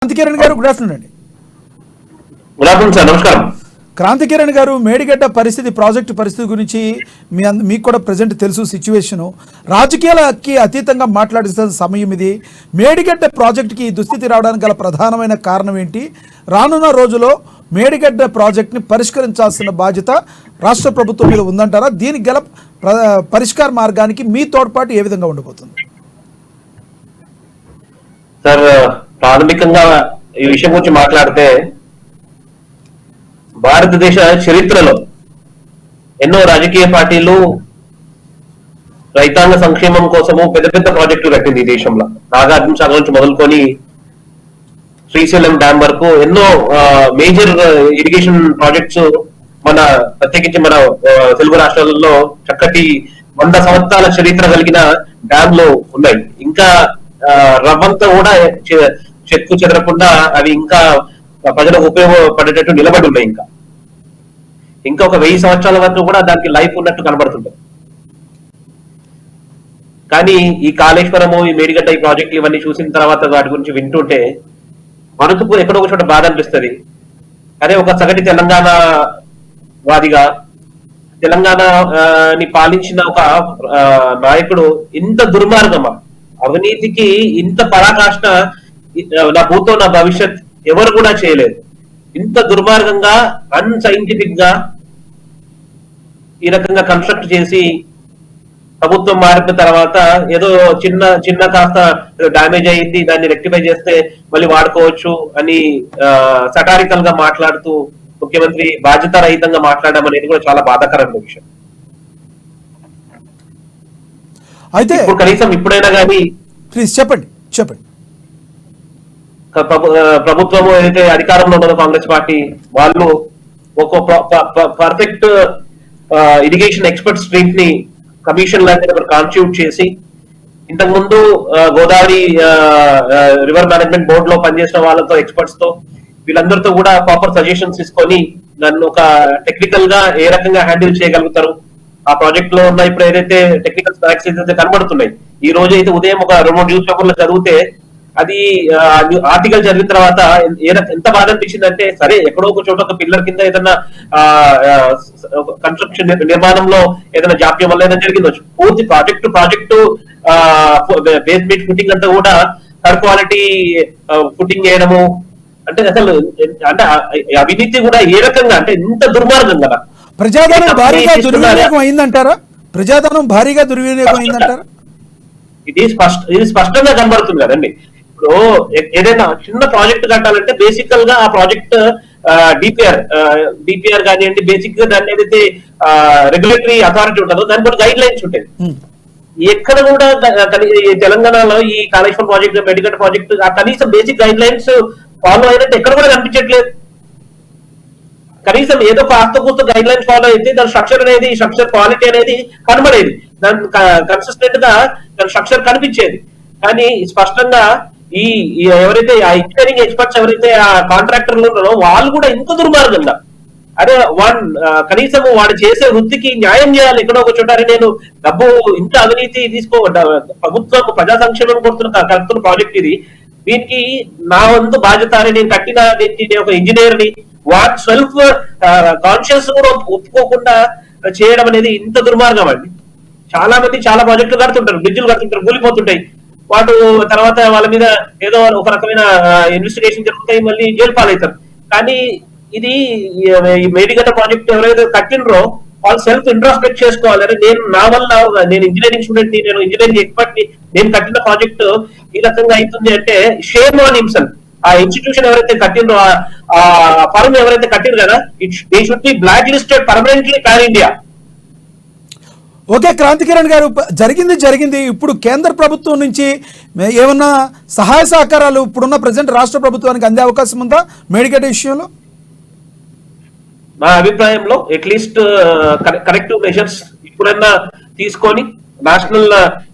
క్రాంతికిరణ్ గారు good afternoon అండి. Good afternoon sir, నమస్కారం. క్రాంతికిరణ్ గారు, మేడిగడ్డ పరిస్థితి, ప్రాజెక్టు పరిస్థితి గురించి మీకు కూడా ప్రజెంట్ తెలుసు సిచ్యువేషను. రాజకీయాలకి అతీతంగా మాట్లాడిస్తున్న సమయం ఇది. మేడిగడ్డ ప్రాజెక్టుకి ఈ దుస్థితి రావడానికి గల ప్రధానమైన కారణం ఏంటి? రానున్న రోజుల్లో మేడిగడ్డ ప్రాజెక్టుని పరిష్కరించాల్సిన బాధ్యత రాష్ట్ర ప్రభుత్వం మీద ఉందంటారా? దీనికి గల పరిష్కార మార్గానికి మీ తోడ్పాటు ఏ విధంగా ఉండబోతుంది? సార్, ప్రాథమికంగా ఈ విషయం గురించి మాట్లాడితే భారతదేశ చరిత్రలో ఎన్నో రాజకీయ పార్టీలు రైతాంగ సంక్షేమం కోసము పెద్ద పెద్ద ప్రాజెక్టులు కట్టింది ఈ దేశంలో. నాగార్జున సాగర్ నుంచి మొదలుకొని శ్రీశైలం డ్యామ్ వరకు ఎన్నో మేజర్ ఇరిగేషన్ ప్రాజెక్ట్స్ ప్రత్యేకించి మన తెలుగు రాష్ట్రాలలో చక్కటి 100 సంవత్సరాల చరిత్ర కలిగిన డ్యామ్లు ఉన్నాయి. ఇంకా రవ్వంతా కూడా చెక్కు చెదరకుండా అవి ఇంకా ప్రజలకు ఉపయోగపడేటట్టు నిలబడి ఉన్నాయి. ఇంకా ఒక 1000 సంవత్సరాల వరకు కూడా దానికి లైఫ్ ఉన్నట్టు కనబడుతుంటాయి. కానీ ఈ కాళేశ్వరము, ఈ మేడిగడ్డ, ఈ ప్రాజెక్టులు ఇవన్నీ చూసిన తర్వాత వాటి గురించి వింటుంటే మనకు ఎక్కడో ఒక చోట బాధ అనిపిస్తుంది. అదే ఒక సగటి తెలంగాణ వాదిగా తెలంగాణని పాలించిన ఒక నాయకుడు ఇంత దుర్మార్గమా, అవినీతికి ఇంత పరాకాష్ట నా భూతో నా భవిష్యత్ ఎవరు కూడా చేయలేదు. ఇంత దుర్మార్గంగా అన్సైంటిఫిక్ గా ఈ రకంగా కన్స్ట్రక్ట్ చేసి ప్రభుత్వం మారిన తర్వాత ఏదో చిన్న కాస్త డ్యామేజ్ అయ్యింది, దాన్ని రెక్టిఫై చేస్తే మళ్ళీ వాడుకోవచ్చు అని సటారికల్ గా మాట్లాడుతూ ముఖ్యమంత్రి బాధ్యత రహితంగా మాట్లాడడం అనేది కూడా చాలా బాధాకరమైన విషయం. అయితే ఇప్పుడు కనీసం ఇప్పుడైనా కానీ ప్లీజ్ చెప్పండి. ప్రభుత్వం ఏదైతే అధికారంలో ఉన్నదో కాంగ్రెస్ పార్టీ, వాళ్ళు ఒక పర్ఫెక్ట్ ఇరిగేషన్ ఎక్స్పర్ట్ స్ట్రీమ్ ని కమిషన్ లాంటి కాన్స్టిట్యూట్ చేసి, ఇంతకు ముందు గోదావరి రివర్ మేనేజ్మెంట్ బోర్డు లో పనిచేసిన వాళ్ళతో, ఎక్స్పర్ట్స్ తో, వీళ్ళందరితో కూడా ప్రాపర్ సజెషన్స్ తీసుకొని నన్ను ఒక టెక్నికల్ గా ఏ రకంగా హ్యాండిల్ చేయగలుగుతారు, ఆ ప్రాజెక్ట్ లో ఉన్న ఇప్పుడు ఏదైతే టెక్నికల్ స్టాక్స్ ఏదైతే కనబడుతున్నాయి, ఈ రోజు అయితే ఉదయం ఒక 2 న్యూస్ పేపర్లు చదివితే అది ఆర్టికల్ చదివిన తర్వాత ఎంత బాధ అనిపించింది అంటే, సరే ఎక్కడో ఒక చోట ఒక పిల్లర్ కింద ఏదైనా కన్స్ట్రక్షన్ నిర్మాణంలో ఏదైనా జాప్యం వల్ల ఏదైనా జరిగిందవచ్చు. పూర్తి ప్రాజెక్టు బేస్మెంట్ ఫుటింగ్ అంతా కూడా థర్డ్ క్వాలిటీ ఫుటింగ్ చేయడము అంటే అసలు అంటే అవినీతి కూడా ఏ రకంగా అంటే ఇంత దుర్మార్గం కదా. ప్రజాధనం భారీగా దుర్వినియోగం అయిందంటారా? ఇది స్పష్టంగా కనబడుతుంది కదండి. ఇప్పుడు ఏదైనా చిన్న ప్రాజెక్ట్ కట్టాలంటే బేసికల్ గా ఆ ప్రాజెక్ట్ డిపిఆర్ కానివ్వండి, బేసిక్ గా దాన్ని ఏదైతే రెగ్యులేటరీ అథారిటీ ఉంటుందో దాని కొన్ని గైడ్ లైన్స్ ఉంటాయి. ఎక్కడ కూడా తెలంగాణలో ఈ కాళేశ్వరం ప్రాజెక్ట్, మేడిగడ్డ ప్రాజెక్ట్ ఆ కనీసం బేసిక్ గైడ్ లైన్స్ ఫాలో అయినట్టు ఎక్కడ కూడా కనిపించట్లేదు. కనీసం ఏదో కాస్త గైడ్ లైన్స్ ఫాలో అయితే దాని స్ట్రక్చర్ క్వాలిటీ అనేది కనబడేది, దాని కన్సిస్టెంట్ గా దాని స్ట్రక్చర్ కనిపించేది. కానీ స్పష్టంగా ఈ ఎవరైతే ఆ ఇంజనీరింగ్ ఎక్స్పర్ట్స్ ఎవరైతే ఆ కాంట్రాక్టర్లు ఉన్నారో వాళ్ళు కూడా ఇంత దుర్మార్గంగా, అరే కనీసం వాడు చేసే వృత్తికి న్యాయం చేయాలి. ఎక్కడో ఒక చోట నేను డబ్బు ఇంత అవినీతి ప్రభుత్వం ప్రజా సంక్షేమం కడుతున్న ప్రాజెక్ట్ ఇది, దీనికి నా వంతు బాధ్యత అని నేను ఒక ఇంజనీర్ ని వాట్ సెల్ఫ్ కాన్షియస్ కూడా ఒప్పుకోకుండా చేయడం అనేది ఇంత దుర్మార్గం అండి. చాలా మంది చాలా ప్రాజెక్టులు కడుతుంటారు, బ్రిడ్జిలు కడుతుంటారు, కూలిపోతుంటాయి. వాటి తర్వాత వాళ్ళ మీద ఏదో ఒక రకమైన ఇన్వెస్టిగేషన్ జరుగుతాయి, మళ్ళీ జైలు పాలవుతారు. కానీ ఇది ఈ మేడిగడ్డ ప్రాజెక్ట్ ఎవరైతే కట్టినరో వాళ్ళు సెల్ఫ్ ఇంట్రాస్పెక్ట్ చేసుకోవాలి. అరే నేను ఇంజనీరింగ్ స్టూడెంట్ ని, నేను ఇంజనీరింగ్ ఎక్స్పర్ట్ ని, నేను కట్టిన ప్రాజెక్ట్ ఈ రకంగా అవుతుంది అంటే షేమ్ ఆన్ హిమ్సెల్ఫ్. ఆ ఇన్స్టిట్యూషన్ ఎవరైతే కట్టినరో, ఆ ఫర్మ్ ఎవరైతే కట్టిరు కదా, they should be black listed permanently pan India. Okay Kranthikiran గారు, జరిగింది. ఇప్పుడు కేంద్ర ప్రభుత్వం నుంచి ఏమన్నా సహాయ సహకారాలు ఇప్పుడున్న ప్రజెంట్ రాష్ట్ర ప్రభుత్వానికి అందే అవకాశం ఉందా మేడిగడ్డ విషయంలో? నా అభిప్రాయంలో అట్లీస్ట్ కరెక్టివ్ మెజర్స్ ఇప్పుడన్నా తీసుకొని నేషనల్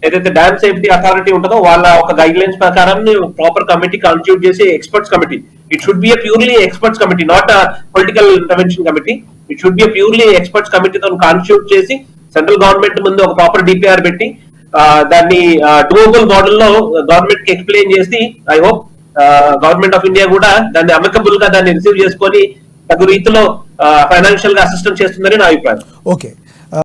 ఏదైతే డ్యామ్ సేఫ్టీ అథారిటీ ఉంటుందో వాళ్ళ ఒక గైడ్ లైన్స్ ప్రకారం ప్రాపర్ కమిటీ కాన్స్టిట్యూట్ చేసి experts committee, it should be purely experts committee, not political intervention committee. It should be purely experts కమిటీతో కాన్స్టిట్యూట్ చేసి సెంట్రల్ గవర్నమెంట్ ముందు ఒక ప్రాపర్ డిపిఆర్ పెట్టి దాన్ని డూయబుల్ మోడల్ లో గవర్నమెంట్ కి ఎక్స్ప్లెయిన్ చేసి, I hope government of India కూడా దాన్ని అమికబుల్ గా దాన్ని రిసీవ్ చేసుకొని తగు రీతిలో ఫైనాన్షియల్ గా అసిస్టెంట్ చేస్తుందని నా అభిప్రాయం. ఓకే.